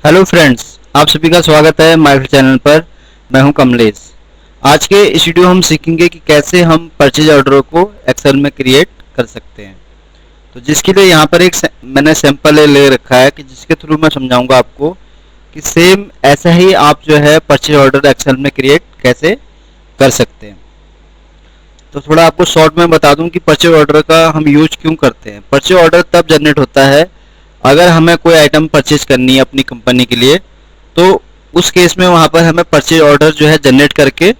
Hello friends, आप सभी का स्वागत है माय चैनल पर। मैं हूं कमलेश। आज के इस वीडियो हम सीखेंगे कि कैसे हम परचेज ऑर्डर को एक्सेल में क्रिएट कर सकते हैं। तो जिसके लिए यहाँ पर मैंने सैंपल ले रखा है कि जिसके थ्रू मैं समझाऊंगा आपको कि सेम ऐसा ही आप जो है परचेज ऑर्डर एक्सेल में क्रिएट कैसे कर सकते हैं। तो थोड़ा आपको शॉर्ट में बता दूं कि परचेज ऑर्डर का हम यूज क्यों करते हैं। परचेज ऑर्डर तब जनरेट होता है अगर हमें कोई आइटम परचेज करनी है अपनी कंपनी के लिए, तो उस केस में वहाँ पर हमें परचेज ऑर्डर जो है जनरेट करके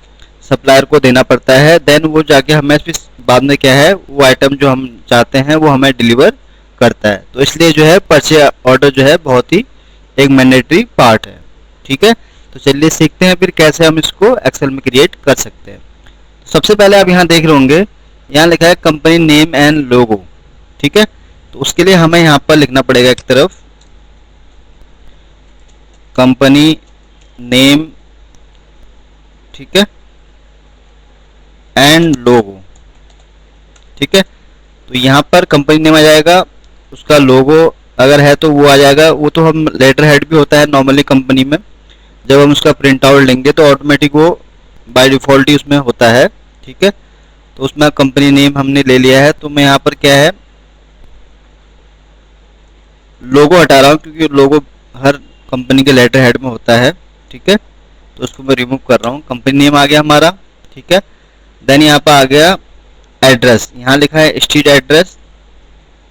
सप्लायर को देना पड़ता है। देन वो जाके हमें फिर बाद में क्या है वो आइटम जो हम चाहते हैं वो हमें डिलीवर करता है। तो इसलिए जो है परचेज ऑर्डर जो है बहुत ही एक मैंडेटरी पार्ट है। ठीक है, तो चलिए सीखते हैं फिर कैसे हम इसको एक्सेल में क्रिएट कर सकते हैं। सबसे पहले आप यहाँ देख रहे होंगे, यहाँ लिखा है कंपनी नेम एंड लोगो। ठीक है, तो उसके लिए हमें यहाँ पर लिखना पड़ेगा एक तरफ कंपनी नेम, ठीक है, एंड लोगो। ठीक है, तो यहाँ पर कंपनी नेम आ जाएगा, उसका लोगो अगर है तो वो आ जाएगा। वो तो हम लेटर हेड भी होता है नॉर्मली कंपनी में, जब हम उसका प्रिंट आउट लेंगे तो ऑटोमेटिक वो बाय डिफॉल्ट ही उसमें होता है। ठीक है, तो उसमें कंपनी नेम हमने ले लिया है। तो मैं यहाँ पर क्या है लोगो हटा रहा हूँ क्योंकि लोगो हर कंपनी के लेटर हेड में होता है। ठीक है, तो उसको मैं रिमूव कर रहा हूँ। कंपनी नेम आ गया हमारा। ठीक है, देन यहाँ पर आ गया एड्रेस, यहाँ लिखा है स्ट्रीट एड्रेस,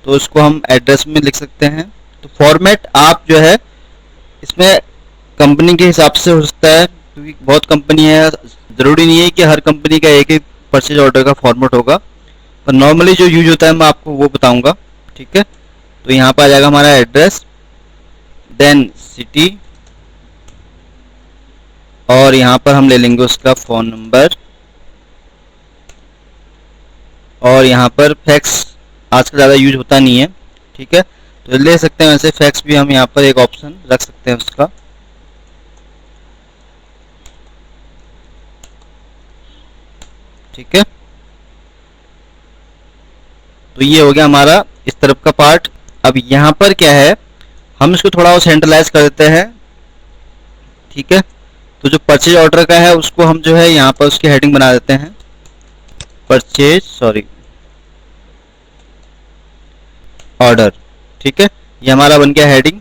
तो इसको हम एड्रेस में लिख सकते हैं। तो फॉर्मेट आप जो है इसमें कंपनी के हिसाब से हो सकता है क्योंकि बहुत कंपनी है, ज़रूरी नहीं है कि हर कंपनी का एक ही परचेज ऑर्डर का फॉर्मेट होगा, पर नॉर्मली जो यूज होता है मैं आपको वो बताऊंगा। ठीक है, तो यहाँ पर आ जाएगा हमारा एड्रेस, देन सिटी, और यहाँ पर हम ले लेंगे उसका फ़ोन नंबर, और यहाँ पर फैक्स आजकल ज़्यादा यूज होता नहीं है। ठीक है, तो ले सकते हैं, वैसे फैक्स भी हम यहाँ पर एक ऑप्शन रख सकते हैं उसका। ठीक है, तो ये हो गया हमारा इस तरफ का पार्ट। अब यहाँ पर क्या है, हम इसको थोड़ा और सेंट्रलाइज कर देते हैं। ठीक है, तो जो परचेज ऑर्डर का है उसको हम जो है यहाँ पर उसकी हेडिंग बना देते हैं ऑर्डर। ठीक है, ये हमारा बन गया हेडिंग।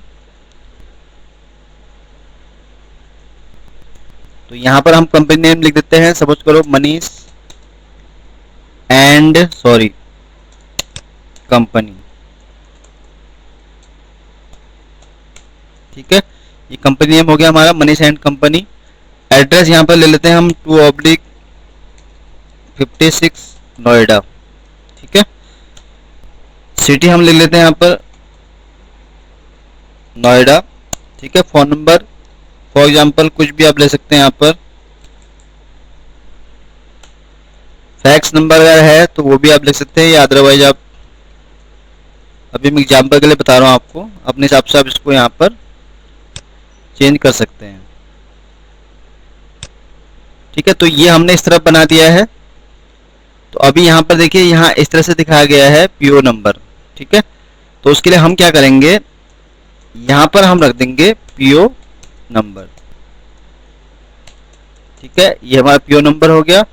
तो यहाँ पर हम कंपनी नेम लिख देते हैं, सपोज करो मनीष एंड कंपनी। ठीक है, ये कंपनी नेम हो गया हमारा मनीष एंड कंपनी। एड्रेस यहाँ पर ले लेते हैं हम 2/56 नोएडा। ठीक है, सिटी हम ले लेते हैं यहाँ पर नोएडा। ठीक है, फ़ोन नंबर फॉर एग्जांपल कुछ भी आप ले सकते हैं यहाँ पर। फैक्स नंबर अगर है तो वो भी आप लिख सकते हैं, या अदरवाइज आप, अभी मैं एग्जांपल के लिए बता रहा हूँ आपको, अपने हिसाब से आप इसको यहाँ पर चेंज कर सकते हैं। ठीक है, तो ये हमने इस तरह बना दिया है। तो अभी यहाँ पर देखिए, यहाँ इस तरह से दिखाया गया है पीओ नंबर। ठीक है, तो उसके लिए हम क्या करेंगे, यहाँ पर हम रख देंगे पीओ नंबर। ठीक है, ये हमारा पीओ नंबर हो गया,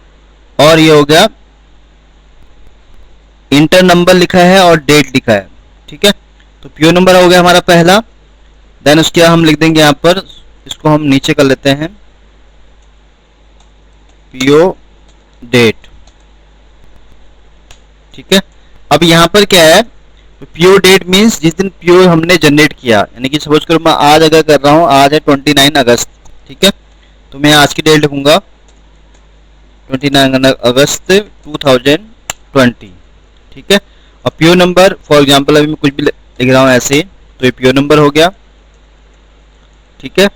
और ये हो गया इंटर नंबर लिखा है और डेट लिखा है। ठीक है, तो पीओ नंबर हो गया हमारा पहला। देन उसके बाद हम लिख देंगे यहाँ पर, इसको हम नीचे कर लेते हैं पीओ डेट। ठीक है, अब यहाँ पर क्या है, पीओ डेट मीन्स जिस दिन पीओ हमने जनरेट किया, यानी कि सपोज करो मैं आज अगर कर रहा हूँ, आज है 29 अगस्त। ठीक है, तो मैं आज की डेट लिखूंगा 29 अगस्त 2020। ठीक है, और पीओ नंबर फॉर एग्जांपल अभी मैं कुछ भी लिख रहा हूँ ऐसे, तो ये पीओ नंबर हो गया। ठीक है,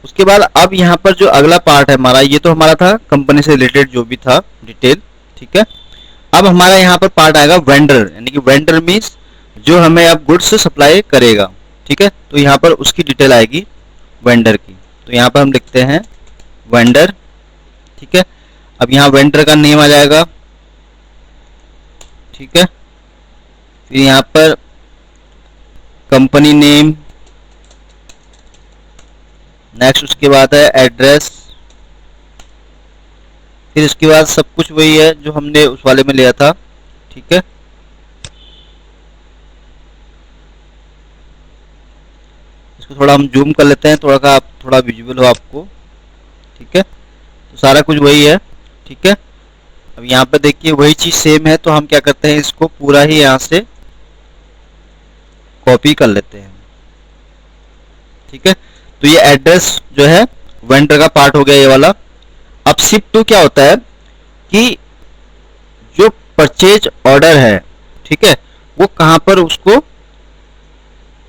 उसके बाद अब यहाँ पर जो अगला पार्ट है हमारा, ये तो हमारा था कंपनी से रिलेटेड जो भी था डिटेल। ठीक है, अब हमारा यहाँ पर पार्ट आएगा वेंडर, यानी कि वेंडर मीन्स जो हमें अब गुड्स सप्लाई करेगा। ठीक है, तो यहाँ पर उसकी डिटेल आएगी वेंडर की। तो यहाँ पर हम लिखते हैं वेंडर। ठीक है, अब यहाँ वेंडर का नेम आ जाएगा। ठीक है, फिर यहाँ पर कंपनी नेम, नेक्स्ट उसके बाद है एड्रेस, फिर इसके बाद सब कुछ वही है जो हमने उस वाले में लिया था। ठीक है, इसको थोड़ा हम जूम कर लेते हैं, थोड़ा सा आप थोड़ा विजुअल हो आपको। ठीक है, तो सारा कुछ वही है। ठीक है, अब यहाँ पे देखिए वही चीज सेम है, तो हम क्या करते हैं, इसको पूरा ही यहाँ से कॉपी कर लेते हैं। ठीक है, तो ये एड्रेस जो है वेंडर का पार्ट हो गया ये वाला। अब शिप टू क्या होता है कि जो परचेज ऑर्डर है, ठीक है, वो कहां पर उसको,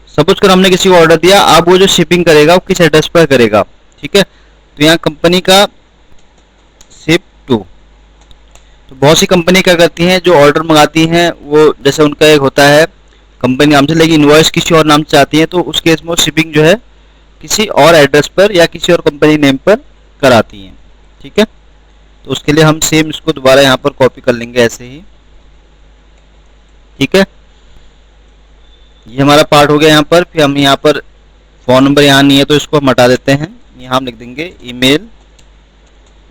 सपोज कर हमने किसी को ऑर्डर दिया, अब वो जो शिपिंग करेगा वो किस एड्रेस पर करेगा। ठीक है, तो यहाँ कंपनी का शिप टू। तो बहुत सी कंपनी क्या करती हैं, जो ऑर्डर मंगाती हैं वो जैसे उनका एक होता है कंपनी नाम से, लेकिन इनवॉइस किसी और नाम से आती है, तो उस केस में शिपिंग जो है किसी और एड्रेस पर या किसी और कंपनी नेम पर कराती हैं। ठीक है, तो उसके लिए हम सेम इसको दोबारा यहाँ पर कॉपी कर लेंगे ऐसे ही। ठीक है, ये हमारा पार्ट हो गया यहाँ पर। फिर हम यहाँ पर फ़ोन नंबर यहाँ नहीं है तो इसको हम हटा देते हैं, यहाँ हम लिख देंगे ईमेल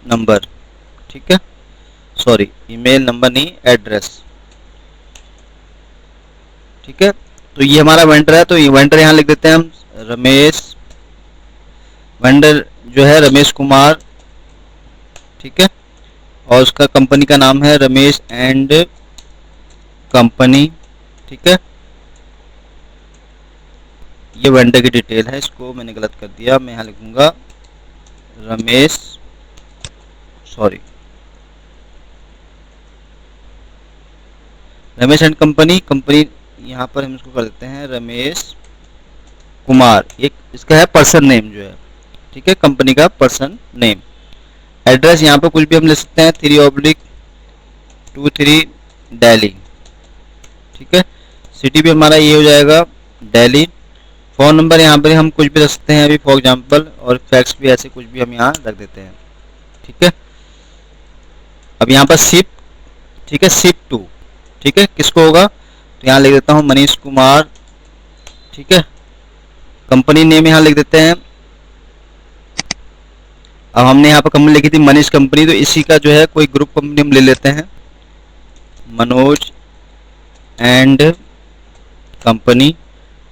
नंबर। ठीक है, सॉरी ईमेल नंबर नहीं, एड्रेस। ठीक है, तो ये हमारा वेंडर है, तो ये वेंडर यहाँ लिख देते हैं हम रमेश, वेंडर जो है रमेश कुमार। ठीक है, और उसका कंपनी का नाम है रमेश एंड कंपनी। ठीक है, ये वेंडर की डिटेल है, इसको मैंने गलत कर दिया, मैं यहाँ लिखूंगा Ramesh, sorry Ramesh and company, company यहाँ पर हम इसको कर देते हैं रमेश कुमार। एक इसका है पर्सन नेम जो है। ठीक है, कंपनी का पर्सन नेम। एड्रेस यहाँ पर कुछ भी हम ले सकते हैं, 3/23 दिल्ली। ठीक है, सिटी भी हमारा ये हो जाएगा दिल्ली। फ़ोन नंबर यहाँ पर हम कुछ भी रख सकते हैं अभी फॉर एग्जांपल, और फैक्स भी ऐसे कुछ भी हम यहाँ रख देते हैं। ठीक है, अब यहाँ पर शिप, ठीक है, शिप टू। ठीक है, किसको होगा, तो यहाँ लिख देता हूँ मनीष कुमार। ठीक है, कंपनी नेम यहाँ लिख देते हैं। अब हमने यहाँ पर कंपनी लिखी थी मनीष कंपनी, तो इसी का जो है कोई ग्रुप कंपनी हम ले लेते हैं, मनोज एंड कंपनी।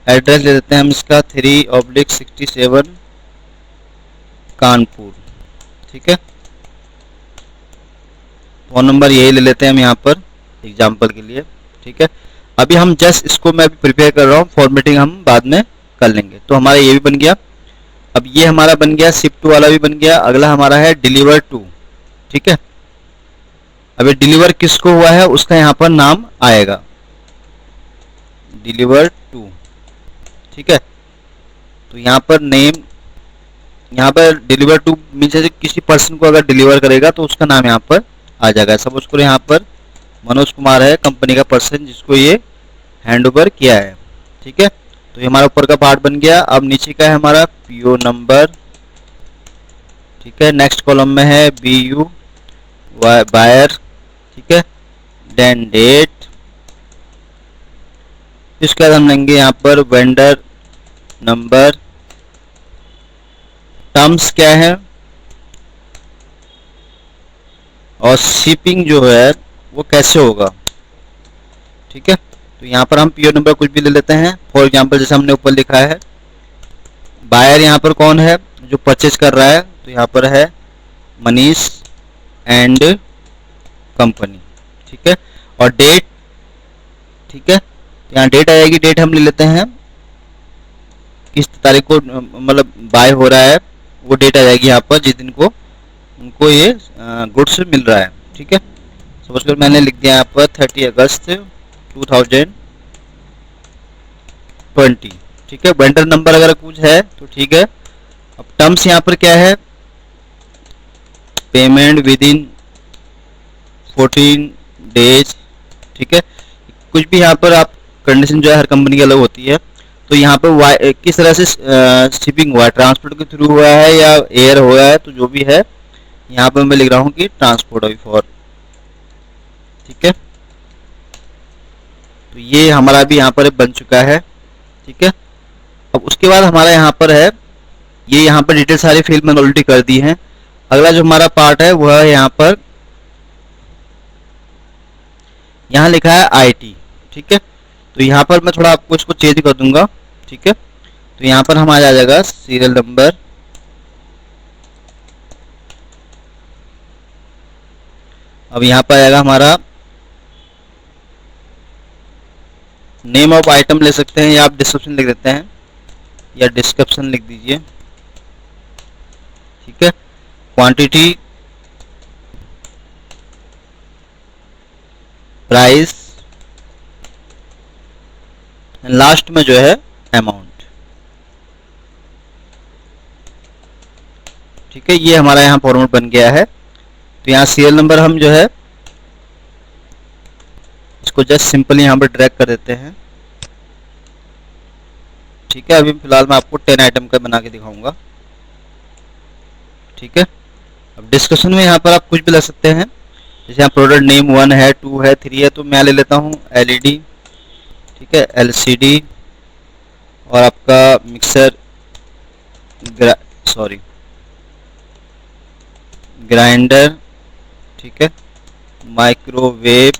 एड्रेस ले देते हैं हम इसका 3/67 कानपुर। ठीक है, फ़ोन नंबर यही ले लेते हैं हम यहाँ पर एग्जाम्पल के लिए। ठीक है, अभी हम जस्ट इसको मैं प्रिपेयर कर रहा हूँ, फॉर्मेटिंग हम बाद में कर लेंगे। तो हमारा ये भी बन गया। अब ये हमारा बन गया, शिप टू वाला भी बन गया। अगला हमारा है डिलीवर टू। ठीक है, अब ये डिलीवर किसको हुआ है उसका यहाँ पर नाम आएगा, डिलीवर टू। ठीक है, तो यहाँ पर नेम, यहाँ पर डिलीवर टू मीन्स किसी पर्सन को अगर डिलीवर करेगा तो उसका नाम यहाँ पर आ जाएगा। सपोज करो यहाँ पर मनोज कुमार है कंपनी का पर्सन जिसको ये हैंड ओवर किया है। ठीक है, तो ये हमारा ऊपर का पार्ट बन गया। अब नीचे का है हमारा पीओ नंबर। ठीक है, नेक्स्ट कॉलम में है बीयू बायर। ठीक है, देन डेट, इसके बाद हम लेंगे यहाँ पर वेंडर नंबर। टर्म्स क्या है, और शिपिंग जो है वो कैसे होगा। ठीक है, तो यहाँ पर हम पीओ नंबर कुछ भी ले लेते हैं। फॉर एग्जांपल जैसे हमने ऊपर लिखा है, बायर यहाँ पर कौन है जो परचेज कर रहा है, तो यहाँ पर है मनीष एंड कंपनी। ठीक है, और डेट, ठीक है, तो यहाँ डेट आ जाएगी, डेट हम ले लेते हैं किस तारीख को मतलब बाय हो रहा है, वो डेट आ जाएगी यहाँ पर जिस दिन को उनको ये गुड्स मिल रहा है। ठीक है, सपोज कर मैंने लिख दिया यहाँ पर 30 अगस्त 2020। ठीक है, वेंडर नंबर अगर कुछ है तो ठीक है। अब टर्म्स यहाँ पर क्या है, पेमेंट विद इन 14 डेज। ठीक है, कुछ भी यहाँ पर आप कंडीशन जो है हर कंपनी की अलग होती है। तो यहाँ पर किस तरह से शिपिंग हुआ है, ट्रांसपोर्ट के थ्रू हुआ है या एयर हुआ है, तो जो भी है यहाँ पर मैं लिख रहा हूँ कि ट्रांसपोर्ट अभी फॉर। ठीक है, तो ये हमारा भी यहाँ पर बन चुका है। ठीक है, अब उसके बाद हमारा यहाँ पर है ये यहाँ पर डिटेल सारी फील्ड मैंने ऑलरेडी कर दी है। अगला जो हमारा पार्ट है वह है यहाँ पर, यहाँ लिखा है आईटी, ठीक है। तो यहाँ पर मैं थोड़ा आपको इसको चेंज कर दूंगा, ठीक है। तो यहाँ पर हमारा आ जाएगा सीरियल नंबर, अब यहाँ पर आएगा हमारा नेम ऑफ आइटम, ले सकते हैं या आप डिस्क्रिप्शन लिख देते हैं, या डिस्क्रिप्शन लिख दीजिए, ठीक है। क्वांटिटी, प्राइस, लास्ट में जो है अमाउंट, ठीक है। ये हमारा यहाँ फॉर्मेट बन गया है। तो यहाँ सीरियल नंबर हम जो है इसको जस्ट सिंपली यहाँ पर ड्रैग कर देते हैं, ठीक है। अभी फिलहाल मैं आपको 10 आइटम का बना के दिखाऊंगा, ठीक है। अब डिस्कशन में यहाँ पर आप कुछ भी लग सकते हैं, जैसे यहाँ प्रोडक्ट नेम 1 है, 2 है, 3 है, तो मैं ले लेता हूँ एलईडी, ठीक है, एलसीडी, और आपका मिक्सर ग्राइंडर, ठीक है, माइक्रोवेव,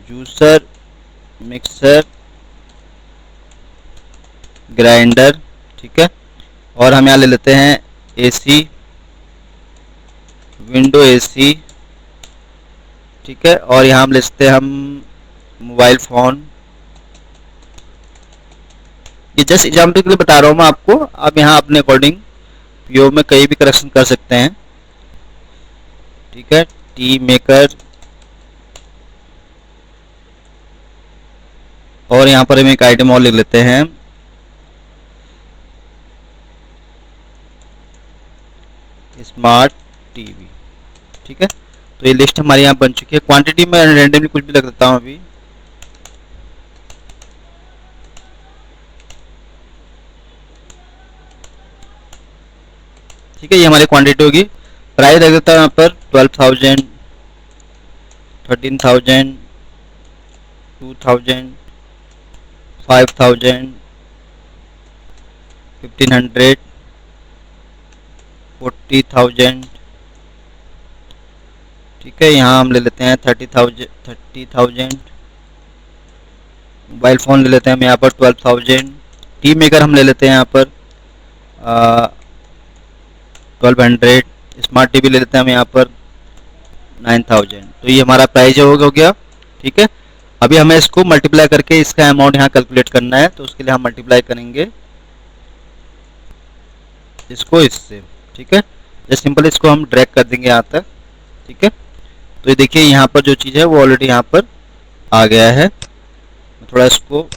जूसर, मिक्सर, ग्राइंडर, ठीक है। और हम यहाँ ले लेते हैं एसी, विंडो एसी, ठीक है। और यहाँ हम ले सकते हैं हम मोबाइल फ़ोन। ये जस्ट एग्जाम्पल के लिए बता रहा हूँ मैं आपको, आप यहाँ अपने अकॉर्डिंग पीओ में कहीं भी करेक्शन कर सकते हैं, ठीक है। टी मेकर, और यहाँ पर हम एक आइटम और लिख लेते हैं स्मार्ट टीवी, ठीक है। तो ये लिस्ट हमारी यहाँ बन चुकी है। क्वांटिटी में रैंडमली कुछ भी लग देता हूँ अभी, ठीक है। ये हमारी क्वांटिटी होगी। प्राइस रख देता हूँ यहाँ पर 12,000, 13,000, 2,000, 5,000, 1,500, 40,000, ठीक है। यहाँ हम ले लेते हैं 30,000। मोबाइल फ़ोन ले लेते हैं हम यहाँ पर 12,000। टी मेकर हम ले लेते हैं यहाँ पर 1200। स्मार्ट टीवी ले लेते हैं हम यहाँ पर 9,000। तो ये हमारा प्राइस हो गया, ठीक है। अभी हमें इसको मल्टीप्लाई करके इसका अमाउंट यहाँ कैलकुलेट करना है, तो उसके लिए हम मल्टीप्लाई करेंगे इसको इससे, ठीक है। जैसे सिंपल इसको हम ड्रैग कर देंगे यहाँ तक, ठीक है। तो ये देखिए यहाँ पर जो चीज़ है वो ऑलरेडी यहाँ पर आ गया है। मैं थोड़ा इसको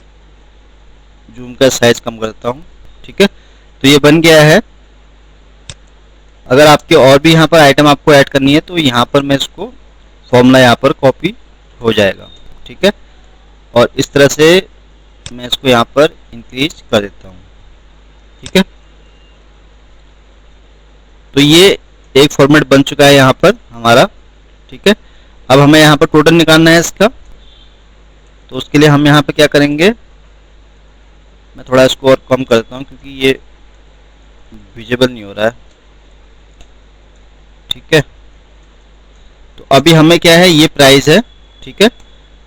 जूम का साइज कम करता हूँ, ठीक है। तो ये बन गया है। अगर आपके और भी यहाँ पर आइटम आपको ऐड करनी है तो यहाँ पर मैं इसको फॉर्मूला यहाँ पर कॉपी हो जाएगा, ठीक है। और इस तरह से मैं इसको यहाँ पर इंक्रीज कर देता हूँ, ठीक है। तो ये एक फॉर्मेट बन चुका है यहाँ पर हमारा, ठीक है। अब हमें यहाँ पर टोटल निकालना है इसका, तो उसके लिए हम यहाँ पर क्या करेंगे, मैं थोड़ा इसको और कम कर देता हूँ क्योंकि ये विजिबल नहीं हो रहा है, ठीक है। तो अभी हमें क्या है, ये प्राइस है, ठीक है।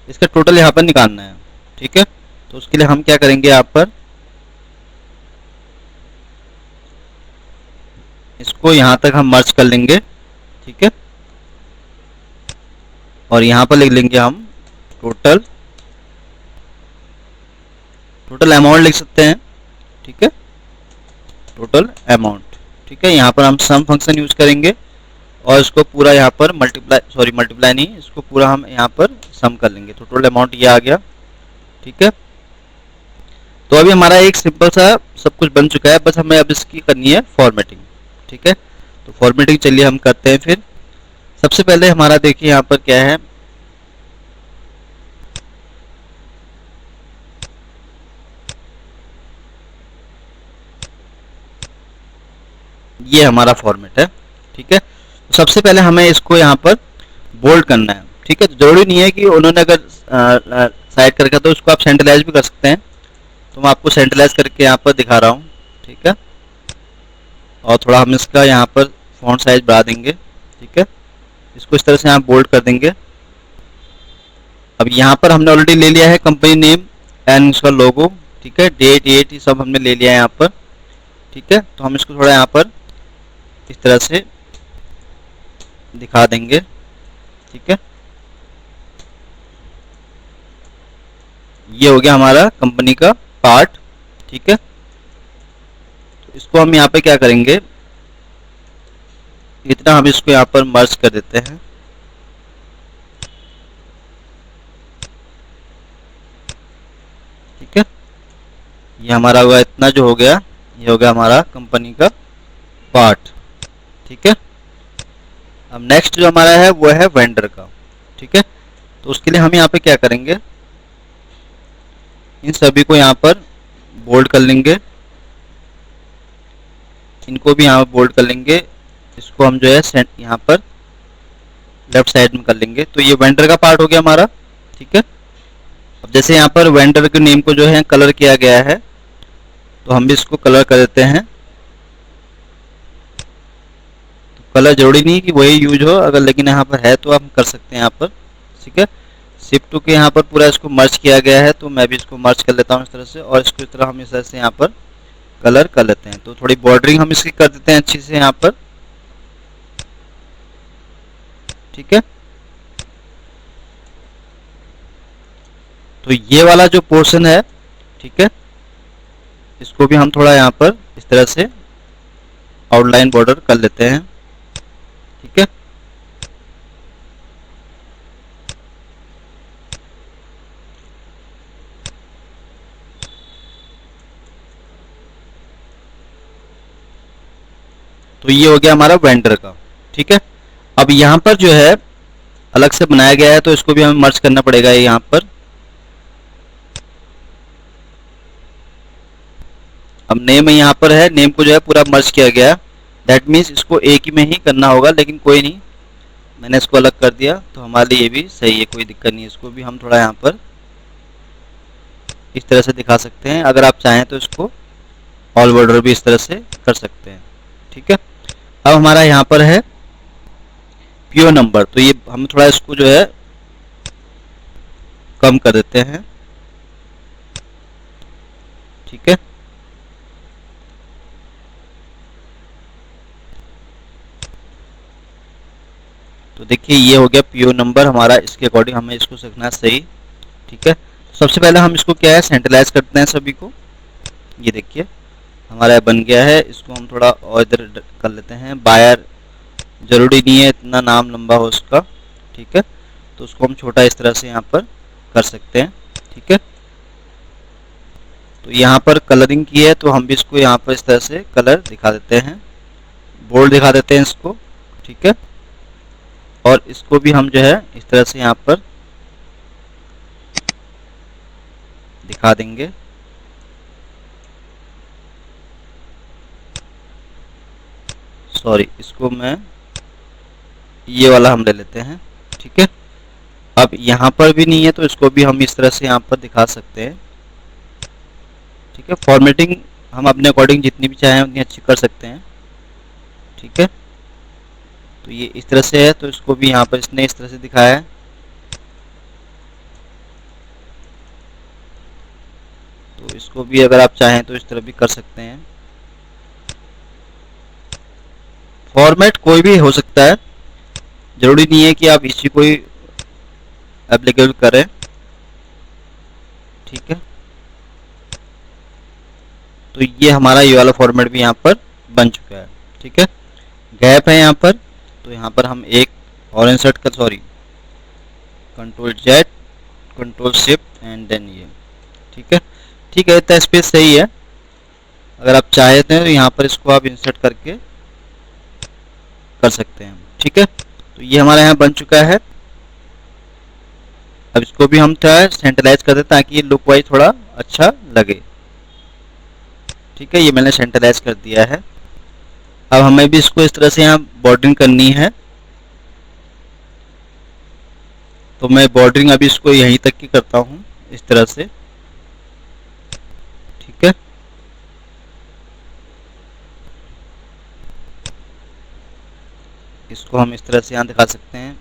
इसका टोटल यहाँ पर निकालना है, ठीक है। तो उसके लिए हम क्या करेंगे, यहाँ पर इसको यहाँ तक हम मर्ज कर लेंगे, ठीक है। और यहाँ पर लिख लेंगे हम टोटल अमाउंट लिख सकते हैं, ठीक है, टोटल अमाउंट, ठीक है। यहाँ पर हम सम फंक्शन यूज करेंगे और इसको पूरा यहाँ पर मल्टीप्लाई नहीं, इसको पूरा हम यहाँ पर सम कर लेंगे, तो टोटल अमाउंट ये आ गया, ठीक है। तो अभी हमारा एक सिंपल सा सब कुछ बन चुका है, बस हमें अब इसकी करनी है फॉर्मेटिंग, ठीक है। तो फॉर्मेटिंग चलिए हम करते हैं। फिर सबसे पहले हमारा देखिए यहाँ पर क्या है, ये हमारा फॉर्मेट है, ठीक है। तो सबसे पहले हमें इसको यहाँ पर बोल्ड करना है, ठीक है। तो जरूरी नहीं है कि उन्होंने अगर साइड करके तो उसको आप सेंट्रलाइज भी कर सकते हैं, तो मैं आपको सेंट्रलाइज करके यहाँ पर दिखा रहा हूँ, ठीक है। और थोड़ा हम इसका यहाँ पर फॉन्ट साइज बढ़ा देंगे। ठीक है, इसको इस तरह से यहाँ बोल्ड कर देंगे। अब यहाँ पर हमने ऑलरेडी ले लिया है कंपनी नेम एंड इसका लोगो। ठीक है, डेट ये सब हमने ले लिया है यहाँ पर। ठीक है, तो हम इसको थोड़ा यहाँ पर इस तरह से दिखा देंगे। ठीक है, ये हो गया हमारा कंपनी का पार्ट। ठीक है, तो इसको हम यहाँ पे क्या करेंगे, इतना हम इसको यहाँ पर मर्ज कर देते हैं। ठीक है, ये हमारा हुआ इतना जो हो गया, ये हो गया हमारा कंपनी का पार्ट। ठीक है, अब नेक्स्ट जो हमारा है वो है वेंडर का। ठीक है, तो उसके लिए हम यहाँ पे क्या करेंगे, इन सभी को यहाँ पर बोल्ड कर लेंगे, इनको भी यहाँ पर बोल्ड कर लेंगे, इसको हम जो है यहाँ पर लेफ्ट साइड में कर लेंगे। तो ये वेंडर का पार्ट हो गया हमारा। ठीक है, अब जैसे यहाँ पर वेंडर के नेम को जो है कलर किया गया है, तो हम भी इसको कलर कर देते हैं। तो कलर जरूरी नहीं कि वही यूज हो, अगर लेकिन यहाँ पर है तो हम कर सकते हैं यहाँ पर। ठीक है, शिफ्ट टू के यहाँ पर पूरा इसको मर्ज किया गया है, तो मैं भी इसको मर्ज कर लेता हूँ इस तरह से, और इसको इस तरह हम इस तरह से यहाँ पर कलर कर लेते हैं। तो थोड़ी बॉर्डरिंग हम इसकी कर देते हैं अच्छी से यहाँ पर। ठीक है, तो ये वाला जो पोर्शन है, ठीक है, इसको भी हम थोड़ा यहाँ पर इस तरह से आउटलाइन बॉर्डर कर लेते हैं। ठीक है, तो ये हो गया हमारा वेंडर का। ठीक है, अब यहाँ पर जो है अलग से बनाया गया है, तो इसको भी हमें मर्ज करना पड़ेगा यहाँ पर। अब नेम यहाँ पर है, नेम को जो है पूरा मर्ज किया गया, दैट मीन्स इसको एक ही में ही करना होगा, लेकिन कोई नहीं, मैंने इसको अलग कर दिया तो हमारे लिए ये भी सही है, कोई दिक्कत नहीं है। इसको भी हम थोड़ा यहाँ पर इस तरह से दिखा सकते हैं, अगर आप चाहें तो इसको ऑल बॉर्डर भी इस तरह से कर सकते हैं। ठीक है, अब हमारा यहाँ पर है पीओ नंबर, तो ये हम थोड़ा इसको जो है कम कर देते हैं। ठीक है, तो देखिए ये हो गया पीओ नंबर हमारा, इसके अकॉर्डिंग हमें इसको रखना है सही। ठीक है, सबसे पहले हम इसको क्या है सेंट्रलाइज करते हैं सभी को। ये देखिए हमारा बन गया है, इसको हम थोड़ा और इधर कर लेते हैं। बायर जरूरी नहीं है इतना नाम लंबा हो उसका। ठीक है, तो उसको हम छोटा इस तरह से यहाँ पर कर सकते हैं। ठीक है, तो यहाँ पर कलरिंग की है, तो हम भी इसको यहाँ पर इस तरह से कलर दिखा देते हैं, बोल्ड दिखा देते हैं इसको। ठीक है, और इसको भी हम जो है इस तरह से यहाँ पर दिखा देंगे। सॉरी, इसको मैं ये वाला हम ले लेते हैं। ठीक है, अब यहाँ पर भी नहीं है, तो इसको भी हम इस तरह से यहाँ पर दिखा सकते हैं। ठीक है, फॉर्मेटिंग हम अपने अकॉर्डिंग जितनी भी चाहें उतनी अच्छी कर सकते हैं। ठीक है, तो ये इस तरह से है, तो इसको भी यहाँ पर इसने इस तरह से दिखाया है। तो इसको भी अगर आप चाहें तो इस तरह भी कर सकते हैं। फॉर्मेट कोई भी हो सकता है, जरूरी नहीं है कि आप इसी को ही एप्लीकेबल करें। ठीक है, तो ये हमारा ये वाला फॉर्मेट भी यहाँ पर बन चुका है। ठीक है, गैप है यहाँ पर, तो यहाँ पर हम एक और इंसर्ट कर, sorry control Z control shift and then ये। ठीक है, ठीक है, इतना स्पेस सही है। अगर आप चाहते हैं तो यहाँ पर इसको आप इंसर्ट करके कर सकते हैं। ठीक है, तो ये हमारे यहाँ बन चुका है। अब इसको भी हम थोड़ा सेंट्रलाइज कर दें ताकि ये लुक वाइज थोड़ा अच्छा लगे। ठीक है, ये मैंने सेंट्रलाइज कर दिया है। अब हमें भी इसको इस तरह से यहाँ बॉर्डरिंग करनी है, तो मैं बॉर्डरिंग अभी इसको यहीं तक की करता हूँ इस तरह से। ठीक है, इसको हम इस तरह से यहाँ दिखा सकते हैं।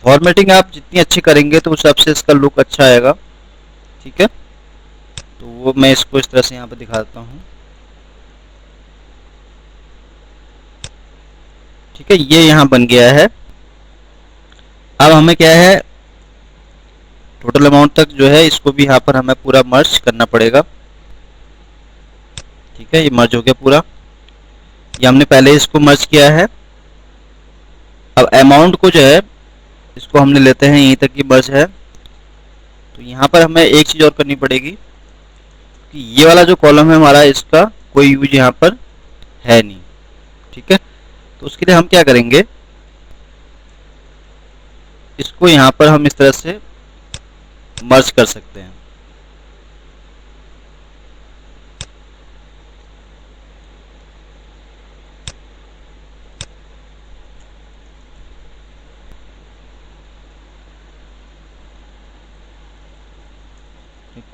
फॉर्मेटिंग आप जितनी अच्छी करेंगे तो उस हिसाब से इसका लुक अच्छा आएगा। ठीक है, तो वो मैं इसको इस तरह से यहाँ पर दिखा देता हूँ। ठीक है, ये यहाँ बन गया है। अब हमें क्या है, टोटल अमाउंट तक जो है इसको भी यहाँ पर हमें पूरा मर्ज करना पड़ेगा। ठीक है, ये मर्ज हो गया पूरा, ये हमने पहले इसको मर्ज किया है। अब अमाउंट को जो है इसको हमने लेते हैं यहीं तक की मर्ज है। तो यहाँ पर हमें एक चीज़ और करनी पड़ेगी कि ये वाला जो कॉलम है हमारा, इसका कोई यूज यहाँ पर है नहीं। ठीक है, तो उसके लिए हम क्या करेंगे, इसको यहाँ पर हम इस तरह से मर्ज कर सकते हैं।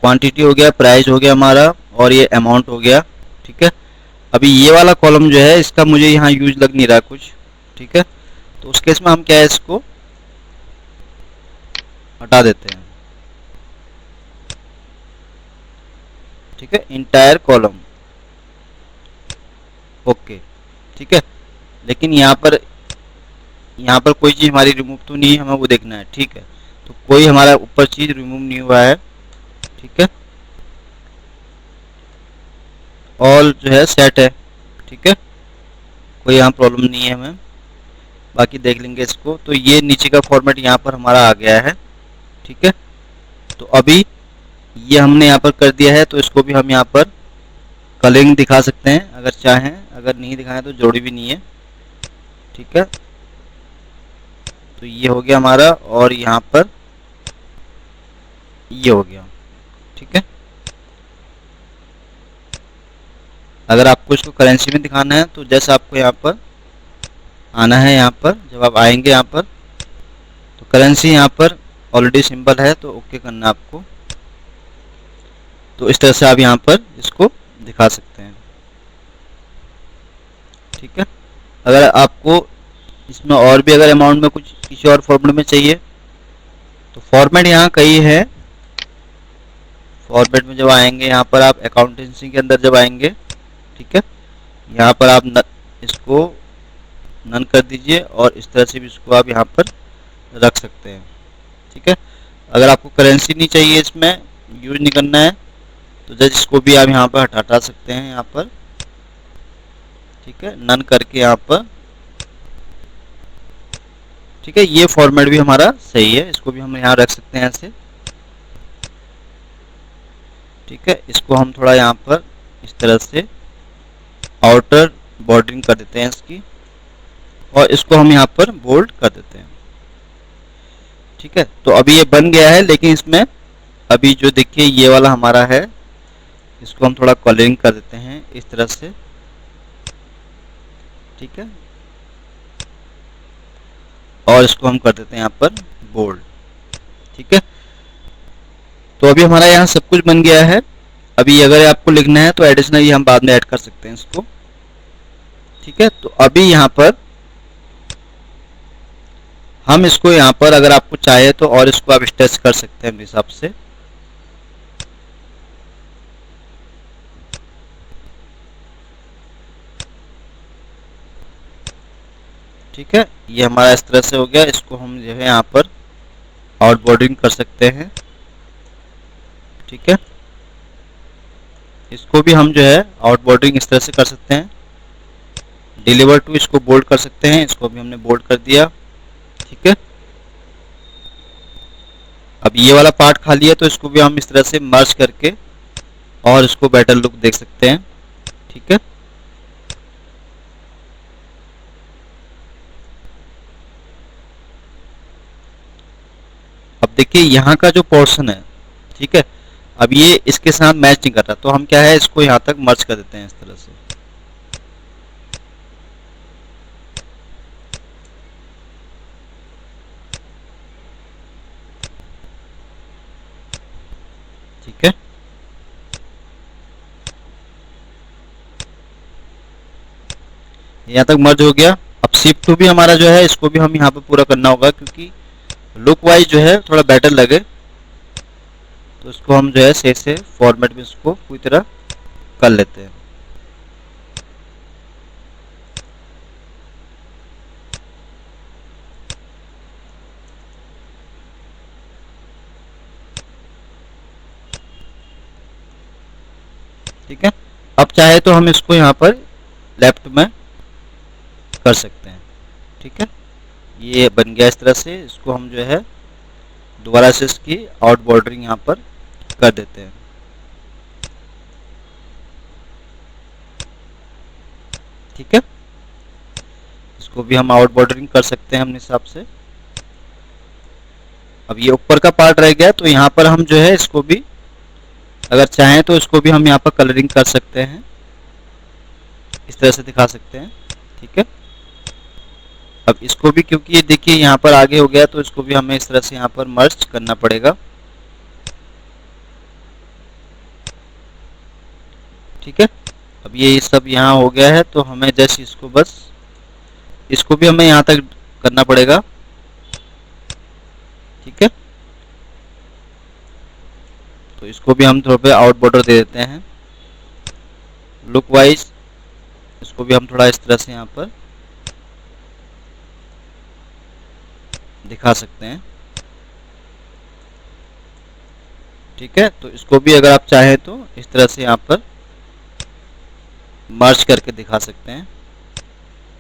क्वांटिटी हो गया, प्राइस हो गया हमारा, और ये अमाउंट हो गया। ठीक है, अभी ये वाला कॉलम जो है इसका मुझे यहाँ यूज लग नहीं रहा कुछ। ठीक है, तो उस केस में हम क्या है, इसको हटा देते हैं। ठीक है, इंटायर कॉलम, ओके। ठीक है, लेकिन यहाँ पर कोई चीज़ हमारी रिमूव तो नहीं है, हमें वो देखना है। ठीक है, तो कोई हमारा ऊपर चीज़ रिमूव नहीं हुआ है। ठीक है, ऑल जो है सेट है। ठीक है, कोई यहाँ प्रॉब्लम नहीं है हमें, बाकी देख लेंगे इसको। तो ये नीचे का फॉर्मेट यहाँ पर हमारा आ गया है। ठीक है, तो अभी ये हमने यहाँ पर कर दिया है, तो इसको भी हम यहाँ पर कलरिंग दिखा सकते हैं अगर चाहें, अगर नहीं दिखाएं तो जरूरी भी नहीं है। ठीक है, तो ये हो गया हमारा, और यहाँ पर ये हो गया। ठीक है, अगर आपको इसको करेंसी में दिखाना है तो जैसे आपको यहाँ पर आना है, यहाँ पर जब आप आएंगे यहाँ पर तो करेंसी यहाँ पर ऑलरेडी सिंबल है, तो ओके करना आपको। तो इस तरह से आप यहाँ पर इसको दिखा सकते हैं। ठीक है, अगर आपको इसमें और भी अगर अमाउंट में कुछ किसी और फॉर्मेट में चाहिए तो फॉर्मेट यहाँ कई है। फॉर्मेट में जब आएंगे यहाँ पर आप अकाउंटेंसी के अंदर जब आएंगे, ठीक है, यहाँ पर आप इसको नन कर दीजिए, और इस तरह से भी इसको आप यहाँ पर रख सकते हैं। ठीक है, अगर आपको करेंसी नहीं चाहिए, इसमें यूज नहीं करना है, तो जस्ट इसको भी आप यहाँ पर हटा सकते हैं यहाँ पर। ठीक है, नन करके यहाँ पर। ठीक है, ये फॉर्मेट भी हमारा सही है, इसको भी हम यहाँ रख सकते हैं ऐसे। ठीक है, इसको हम थोड़ा यहाँ पर इस तरह से आउटर बॉर्डरिंग कर देते हैं इसकी, और इसको हम यहाँ पर बोल्ड कर देते हैं। ठीक है, तो अभी ये बन गया है, लेकिन इसमें अभी जो देखिए ये वाला हमारा है, इसको हम थोड़ा कलरिंग कर देते हैं इस तरह से। ठीक है, और इसको हम कर देते हैं यहाँ पर बोल्ड। ठीक है, तो अभी हमारा यहाँ सब कुछ बन गया है। अभी अगर आपको लिखना है तो एडिशनली हम बाद में ऐड कर सकते हैं इसको। ठीक है, तो अभी यहाँ पर हम इसको यहाँ पर अगर आपको चाहे तो और इसको आप स्ट्रेच कर सकते हैं अपने हिसाब से। ठीक है, ये हमारा इस तरह से हो गया। इसको हम जो है यहाँ पर आउट बॉर्डरिंग कर सकते हैं। ठीक है, इसको भी हम जो है आउट बॉर्डरिंग इस तरह से कर सकते हैं। डिलीवर टू इसको बोल्ड कर सकते हैं, इसको भी हमने बोल्ड कर दिया। ठीक है, अब ये वाला पार्ट खाली है, तो इसको भी हम इस तरह से मर्ज करके और इसको बेटर लुक देख सकते हैं। ठीक है, अब देखिए यहाँ का जो पोर्शन है, ठीक है, अब ये इसके साथ मैच नहीं कर रहा, तो हम क्या है इसको यहाँ तक मर्ज कर देते हैं इस तरह से। ठीक है, यहाँ तक मर्ज हो गया। अब शिफ्ट टू भी हमारा जो है इसको भी हम यहाँ पे पूरा करना होगा, क्योंकि लुक वाइज जो है थोड़ा बेटर लगे, तो इसको हम जो है सही से फॉर्मेट में इसको पूरी तरह कर लेते हैं। ठीक है, अब चाहे तो हम इसको यहाँ पर लेफ्ट में कर सकते हैं। ठीक है, ये बन गया इस तरह से। इसको हम जो है दोबारा से इसकी आउट बॉर्डरिंग यहाँ पर कर देते हैं। ठीक है, इसको भी हम आउट बॉर्डरिंग कर सकते हैं अपने हिसाब से। अब ये ऊपर का पार्ट रह गया, तो यहाँ पर हम जो है इसको भी अगर चाहें तो इसको भी हम यहाँ पर कलरिंग कर सकते हैं, इस तरह से दिखा सकते हैं। ठीक है, अब इसको भी क्योंकि ये देखिए यहाँ पर आगे हो गया, तो इसको भी हमें इस तरह से यहाँ पर मर्ज करना पड़ेगा। ठीक है, अब ये सब यहाँ हो गया है, तो हमें जस्ट इसको बस इसको भी हमें यहाँ तक करना पड़ेगा। ठीक है, तो इसको भी हम थोड़ा पे आउट बॉर्डर दे देते हैं। लुक वाइज इसको भी हम थोड़ा इस तरह से यहाँ पर दिखा सकते हैं। ठीक है, तो इसको भी अगर आप चाहें तो इस तरह से यहाँ पर मर्ज करके दिखा सकते हैं।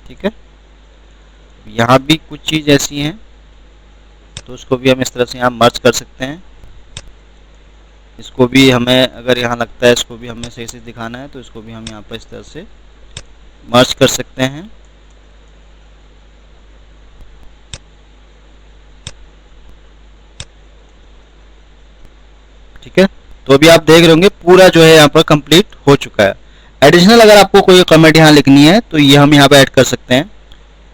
ठीक है, यहाँ भी कुछ चीज़ ऐसी हैं, तो उसको भी हम इस तरह से यहाँ मर्ज कर सकते हैं। इसको भी हमें अगर यहाँ लगता है इसको भी हमें सही से दिखाना है, तो इसको भी हम यहाँ पर इस तरह से मर्ज कर सकते हैं। ठीक है, तो अभी आप देख रहे होंगे पूरा जो है यहाँ पर कंप्लीट हो चुका है। एडिशनल अगर आपको कोई कमेंट यहाँ लिखनी है तो ये हम यहाँ पर ऐड कर सकते हैं।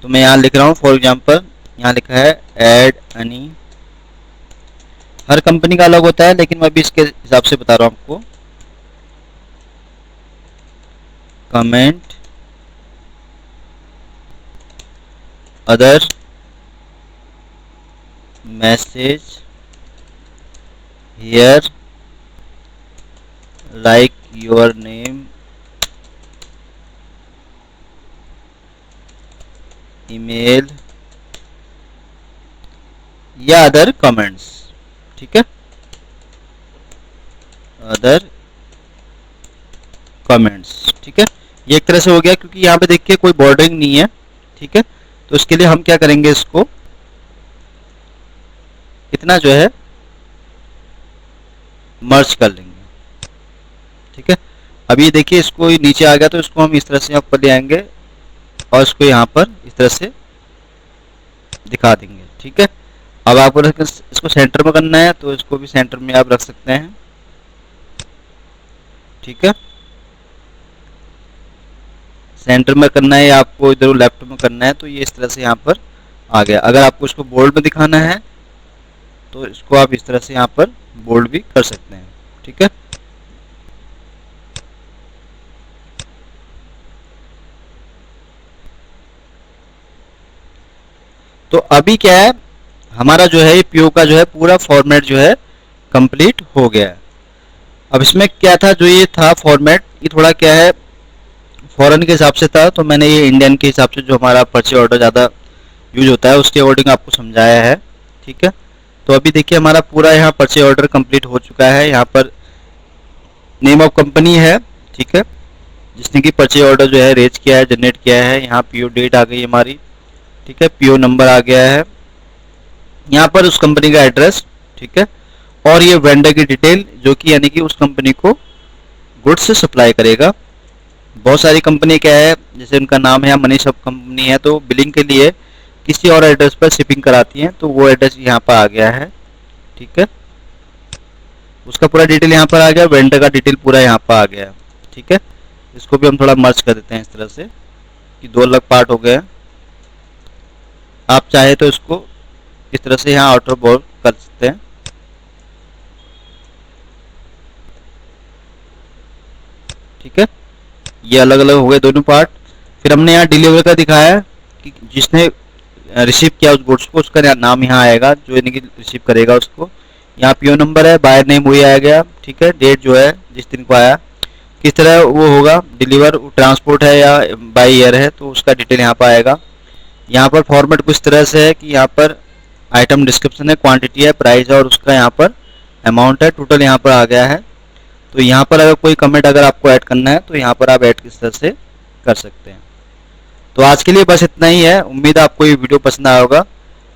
तो मैं यहाँ लिख रहा हूँ, फॉर एग्जांपल यहाँ लिखा है ऐड एनी। हर कंपनी का अलग होता है, लेकिन मैं भी इसके हिसाब से बता रहा हूँ आपको। Comment other message here like your name, email या अदर कमेंट्स। ठीक है, अदर कमेंट्स। ठीक है, ये एक तरह से हो गया, क्योंकि यहाँ पे देखिए कोई बॉर्डरिंग नहीं है। ठीक है, तो इसके लिए हम क्या करेंगे, इसको इतना जो है मर्ज कर लेंगे। ठीक है, अब ये देखिए इसको नीचे आ गया, तो इसको हम इस तरह से ऊपर ले आएंगे और इसको यहाँ पर इस तरह से दिखा देंगे। ठीक है, अब आपको इसको सेंटर में करना है, तो इसको भी सेंटर में आप रख सकते हैं। ठीक है, सेंटर में करना है या आपको इधर लेफ्ट में करना है, तो ये इस तरह से यहाँ पर आ गया। अगर आपको इसको बोल्ड में दिखाना है तो इसको आप इस तरह से यहाँ पर बोल्ड भी कर सकते हैं। ठीक है, तो अभी क्या है, हमारा जो है ये पीओ का जो है पूरा फॉर्मेट जो है कंप्लीट हो गया है। अब इसमें क्या था, जो ये था फॉर्मेट, ये थोड़ा क्या है फॉरेन के हिसाब से था, तो मैंने ये इंडियन के हिसाब से जो हमारा परचेज ऑर्डर ज़्यादा यूज होता है उसके अकॉर्डिंग आपको समझाया है। ठीक है, तो अभी देखिए हमारा पूरा यहाँ परचेज ऑर्डर कंप्लीट हो चुका है। यहाँ पर नेम ऑफ कंपनी है, ठीक है, जिसने कि परचेज ऑर्डर जो है रेज किया है, जनरेट किया है। यहाँ पीओ डेट आ गई हमारी। ठीक है, पीओ नंबर आ गया है, यहाँ पर उस कंपनी का एड्रेस। ठीक है, और ये वेंडर की डिटेल, जो कि यानी कि उस कंपनी को गुड्स से सप्लाई करेगा। बहुत सारी कंपनी क्या है, जैसे उनका नाम है मनी शॉप कंपनी है, तो बिलिंग के लिए किसी और एड्रेस पर शिपिंग कराती हैं, तो वो एड्रेस यहाँ पर आ गया है। ठीक है, उसका पूरा डिटेल यहाँ पर आ गया, वेंडर का डिटेल पूरा यहाँ पर आ गया। ठीक है, इसको भी हम थोड़ा मर्ज कर देते हैं इस तरह से कि दो अलग पार्ट हो गए। आप चाहे तो इसको इस तरह से यहाँ आउटर बॉल कर सकते हैं। ठीक है, ये अलग अलग हो गए दोनों पार्ट। फिर हमने यहाँ डिलीवर का दिखाया कि जिसने रिसीव किया उस गुड्स को, उसका नाम यहाँ आएगा, जो यानी कि रिसीव करेगा उसको। यहाँ पीओ नंबर है, बायर नेम वही आ गया, ठीक है, डेट जो है जिस दिन को आया, किस तरह वो होगा डिलीवर, ट्रांसपोर्ट है या बाई एयर है, तो उसका डिटेल यहाँ पर आएगा। यहाँ पर फॉर्मेट कुछ तरह से है कि यहाँ पर आइटम डिस्क्रिप्शन है, क्वांटिटी है, प्राइस है और उसका यहाँ पर अमाउंट है, टोटल यहाँ पर आ गया है। तो यहाँ पर अगर कोई कमेंट अगर आपको ऐड करना है तो यहाँ पर आप ऐड किस तरह से कर सकते हैं। तो आज के लिए बस इतना ही है। उम्मीद है आपको ये वीडियो पसंद आया होगा।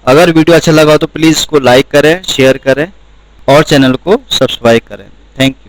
अगर वीडियो अच्छा लगा हो तो प्लीज़ इसको लाइक करें, शेयर करें और चैनल को सब्सक्राइब करें। Thank you.